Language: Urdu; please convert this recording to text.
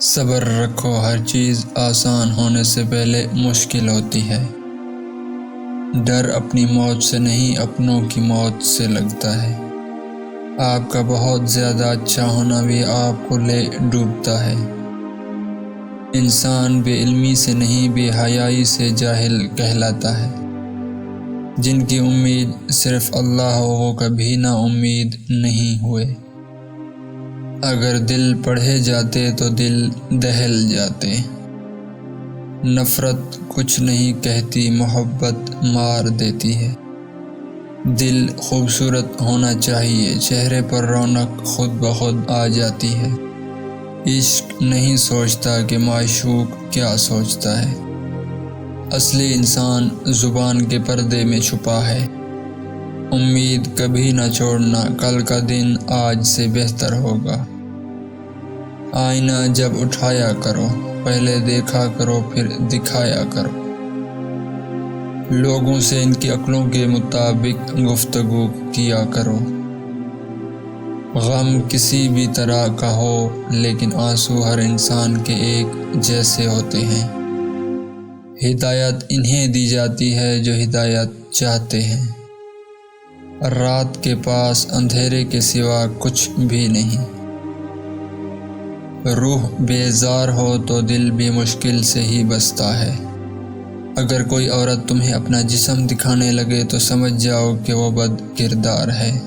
صبر رکھو، ہر چیز آسان ہونے سے پہلے مشکل ہوتی ہے۔ ڈر اپنی موت سے نہیں، اپنوں کی موت سے لگتا ہے۔ آپ کا بہت زیادہ اچھا ہونا بھی آپ کو لے ڈوبتا ہے۔ انسان بے علمی سے نہیں، بے حیائی سے جاہل کہلاتا ہے۔ جن کی امید صرف اللہ ہو وہ کبھی نا امید نہیں ہوئے۔ اگر دل پڑھے جاتے تو دل دہل جاتے۔ نفرت کچھ نہیں کہتی، محبت مار دیتی ہے۔ دل خوبصورت ہونا چاہیے، چہرے پر رونق خود بخود آ جاتی ہے۔ عشق نہیں سوچتا کہ معشوق کیا سوچتا ہے۔ اصلی انسان زبان کے پردے میں چھپا ہے۔ امید کبھی نہ چھوڑنا، کل کا دن آج سے بہتر ہوگا۔ آئینہ جب اٹھایا کرو، پہلے دیکھا کرو پھر دکھایا کرو۔ لوگوں سے ان کی عقلوں کے مطابق گفتگو کیا کرو۔ غم کسی بھی طرح کا ہو لیکن آنسو ہر انسان کے ایک جیسے ہوتے ہیں۔ ہدایت انہیں دی جاتی ہے جو ہدایت چاہتے ہیں۔ رات کے پاس اندھیرے کے سوا کچھ بھی نہیں۔ روح بیزار ہو تو دل بھی مشکل سے ہی بستا ہے۔ اگر کوئی عورت تمہیں اپنا جسم دکھانے لگے تو سمجھ جاؤ کہ وہ بد کردار ہے۔